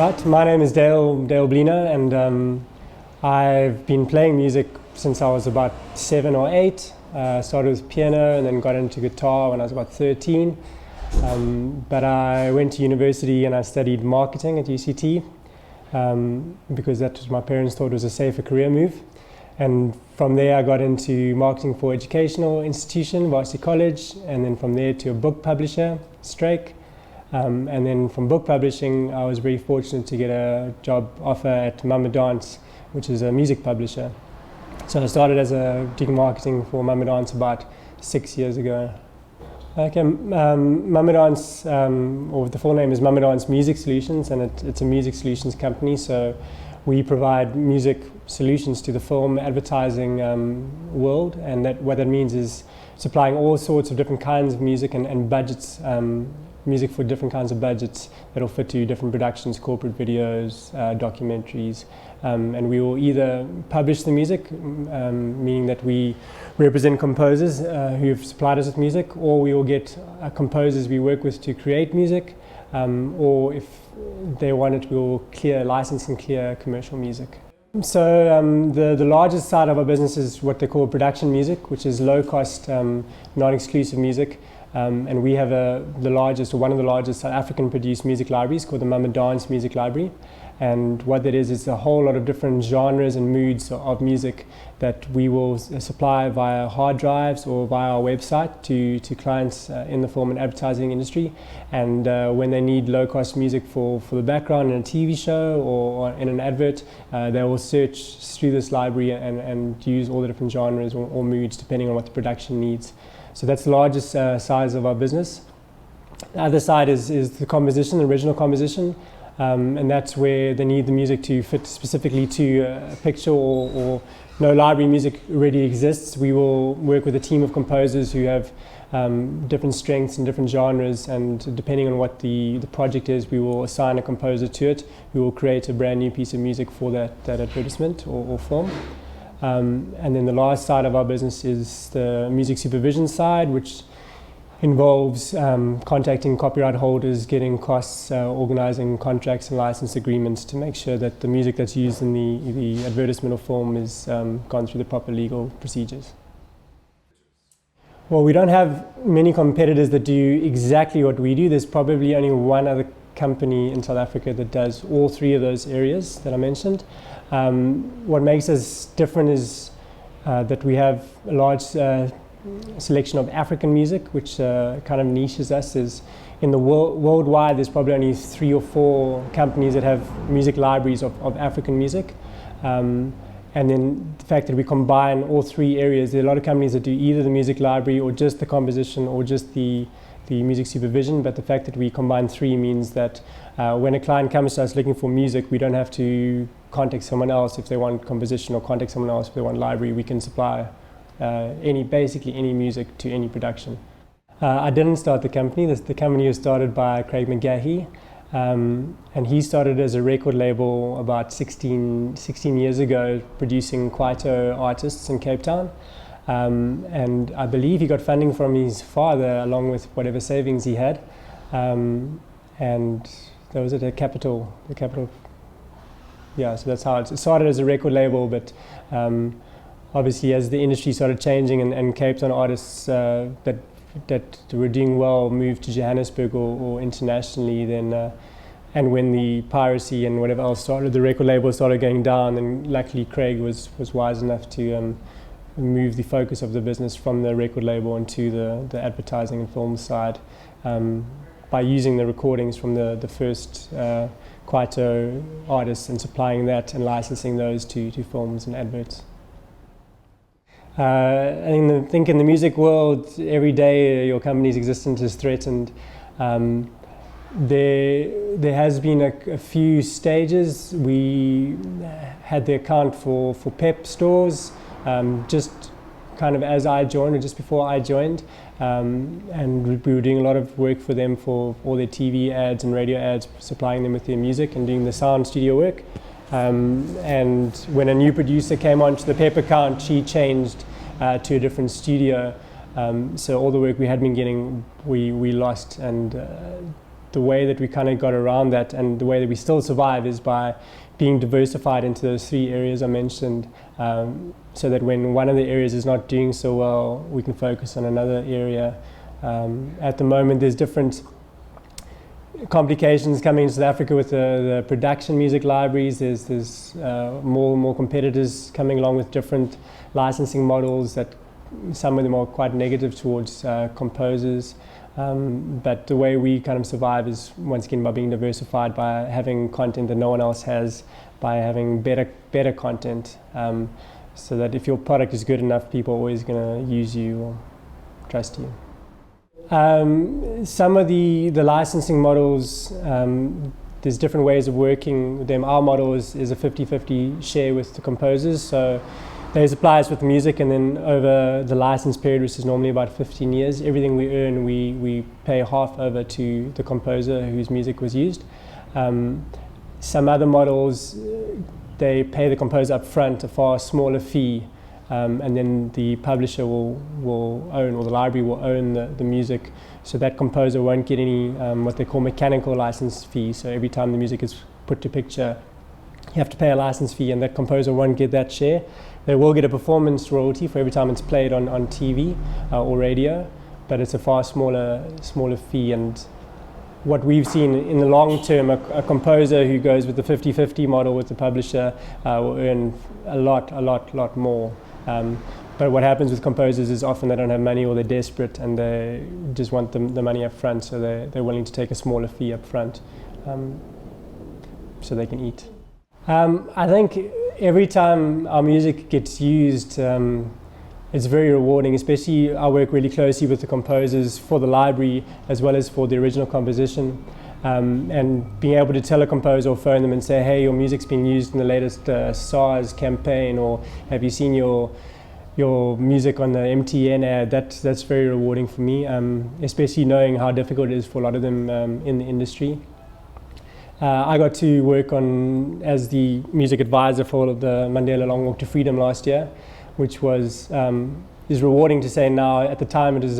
Alright, my name is Dale Blignaut, and I've been playing music since I was about 7 or 8. Started with piano and then got into guitar when I was about 13. But I went to university and I studied marketing at UCT because that was my parents thought was a safer career move. And from there I got into marketing for educational institution, Varsity College, and then from there to a book publisher, Strake. And then from book publishing, I was very fortunate to get a job offer at Mama Dance, which is a music publisher. So I started doing marketing for Mama Dance about 6 years ago. Okay, Mama Dance, or the full name is Mama Dance Music Solutions, and it's a music solutions company. So we provide music solutions to the film advertising world, and what that means is supplying all sorts of different kinds of music and budgets. Music for different kinds of budgets that'll fit to different productions, corporate videos, documentaries, and we will either publish the music, meaning that we represent composers who have supplied us with music, or we will get composers we work with to create music, or if they want it, we will license and clear commercial music. So the largest side of our business is what they call production music, which is low cost, non-exclusive music. And we have one of the largest South African produced music libraries called the Mama Dance Music Library. And what that is a whole lot of different genres and moods of music that we will supply via hard drives or via our website to clients in the film and advertising industry. And when they need low-cost music for the background in a TV show or in an advert, they will search through this library and use all the different genres or moods depending on what the production needs. So that's the largest size of our business. The other side is the composition, the original composition, and that's where they need the music to fit specifically to a picture or no library music already exists. We will work with a team of composers who have different strengths and different genres, and depending on what the project is, we will assign a composer to it who will create a brand new piece of music for that advertisement or film. And then the last side of our business is the music supervision side, which involves contacting copyright holders, getting costs, organizing contracts and license agreements to make sure that the music that's used in the advertisement or film is gone through the proper legal procedures. Well, we don't have many competitors that do exactly what we do. There's probably only one other company in South Africa that does all three of those areas that I mentioned. What makes us different is that we have a large selection of African music, which kind of niches us. Is in the worldwide, there's probably only 3 or 4 companies that have music libraries of African music. And then the fact that we combine all 3 areas, there are a lot of companies that do either the music library or just the composition or just the music supervision, but the fact that we combine 3 means that when a client comes to us looking for music, we don't have to contact someone else if they want composition or contact someone else if they want library. We can supply basically any music to any production. I didn't start the company. The company was started by Craig McGahey, and he started as a record label about 16 years ago, producing Kwaito artists in Cape Town. And I believe he got funding from his father along with whatever savings he had, and that was at the capital. Yeah, so that's how it started as a record label, but obviously as the industry started changing and Cape Town artists that were doing well moved to Johannesburg or internationally, then and when the piracy and whatever else started, the record label started going down, and luckily Craig was wise enough to move the focus of the business from the record label into the advertising and film side by using the recordings from the first Kwaito artists and supplying that and licensing those to films and adverts. I think in the music world, every day your company's existence is threatened. There has been a few stages. We had the account for Pep stores, just kind of as I joined or just before I joined, and we were doing a lot of work for them for all their TV ads and radio ads, supplying them with their music and doing the sound studio work. And when a new producer came onto the Pep account, she changed to a different studio. So all the work we had been getting, we lost, and the way that we kind of got around that and the way that we still survive is by being diversified into those 3 areas I mentioned, so that when one of the areas is not doing so well, we can focus on another area. At the moment, there's different complications coming into South Africa with the production music libraries. There's more and more competitors coming along with different licensing models that some of them are quite negative towards composers. But the way we kind of survive is once again by being diversified, by having content that no one else has, by having better content, so that if your product is good enough, people are always going to use you or trust you. Some of the licensing models, there's different ways of working with them. Our model is a 50-50 share with the composers, so they supply us with music, and then over the license period, which is normally about 15 years, everything we earn, we pay half over to the composer whose music was used. Some other models, they pay the composer up front a far smaller fee, and then the publisher will own, or the library will own the music, so that composer won't get any what they call mechanical license fee. So every time the music is put to picture, you have to pay a license fee, and that composer won't get that share. They will get a performance royalty for every time it's played on TV or radio, but it's a far smaller fee. And what we've seen in the long term, a composer who goes with the 50-50 model with the publisher will earn a lot more. But what happens with composers is often they don't have money, or they're desperate and they just want the money up front, so they're willing to take a smaller fee up front so they can eat. I think every time our music gets used, it's very rewarding. Especially, I work really closely with the composers for the library as well as for the original composition, and being able to tell a composer or phone them and say, hey, your music's been used in the latest SARS campaign, or have you seen your music on the MTN ad, that's very rewarding for me, especially knowing how difficult it is for a lot of them in the industry. I got to work as the music advisor for all of the Mandela Long Walk to Freedom last year, which is rewarding to say now. At the time it was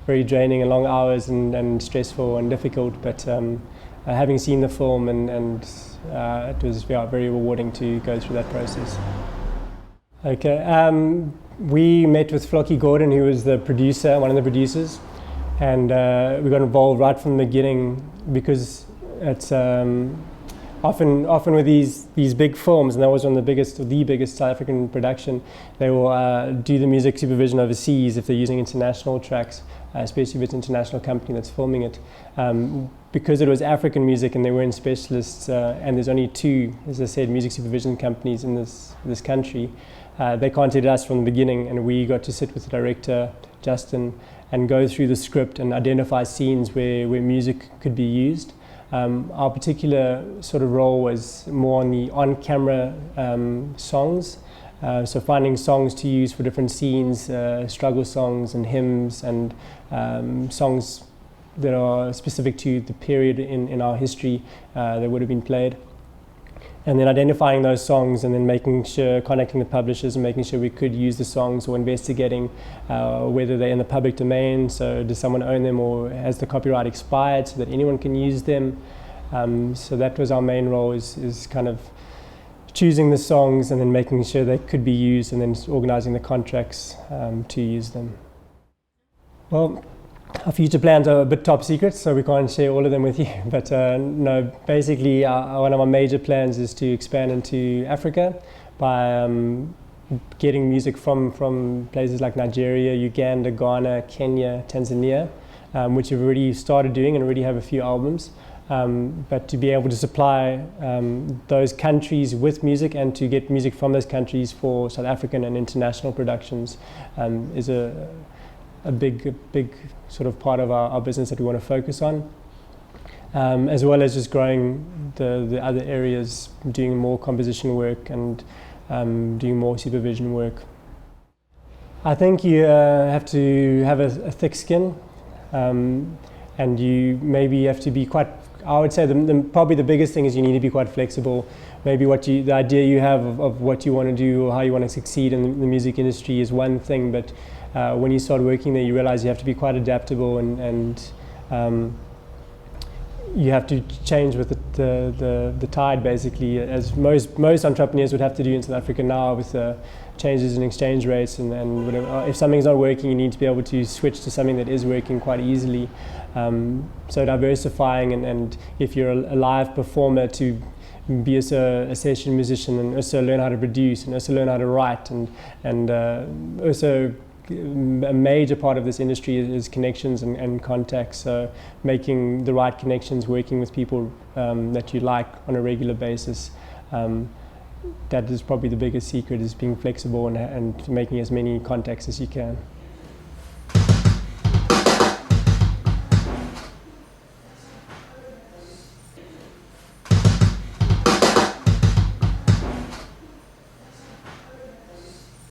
very draining and long hours and stressful and difficult, but having seen the film and it was very rewarding to go through that process. Okay, we met with Flocky Gordon, who was the producer, one of the producers, and we got involved right from the beginning, because it's often with these big films, and that was one of the biggest South African production, they will do the music supervision overseas if they're using international tracks, especially if it's an international company that's filming it. Because it was African music and they weren't specialists, and there's only 2, as I said, music supervision companies in this country, they contacted us from the beginning, and we got to sit with the director, Justin, and go through the script and identify scenes where music could be used. Our particular sort of role was more on the on-camera songs, so finding songs to use for different scenes, struggle songs and hymns, and songs that are specific to the period in our history that would have been played. And then identifying those songs, and then contacting the publishers and making sure we could use the songs, or investigating whether they're in the public domain, so does someone own them, or has the copyright expired so that anyone can use them. So that was our main role, is kind of choosing the songs and then making sure they could be used, and then organizing the contracts to use them. Well, our future plans are a bit top secret, so we can't share all of them with you. But no, basically one of our major plans is to expand into Africa by getting music from places like Nigeria, Uganda, Ghana, Kenya, Tanzania, which we've already started doing and already have a few albums. But to be able to supply those countries with music, and to get music from those countries for South African and international productions is a big sort of part of our business that we want to focus on, as well as just growing the other areas, doing more composition work and doing more supervision work. I think you have to have a thick skin, and you maybe have to be quite, I would say probably the biggest thing is you need to be quite flexible. Maybe the idea you have of what you want to do or how you want to succeed in the music industry is one thing, but when you start working there, you realize you have to be quite adaptable, and you have to change with the tide, basically, as most entrepreneurs would have to do in South Africa now with the changes in exchange rates and whatever. If something's not working, you need to be able to switch to something that is working quite easily. So diversifying, and if you're a live performer, to be also a session musician, and also learn how to produce, and also learn how to write, and also a major part of this industry is connections and contacts. So making the right connections, working with people that you like on a regular basis. That is probably the biggest secret, is being flexible and making as many contacts as you can.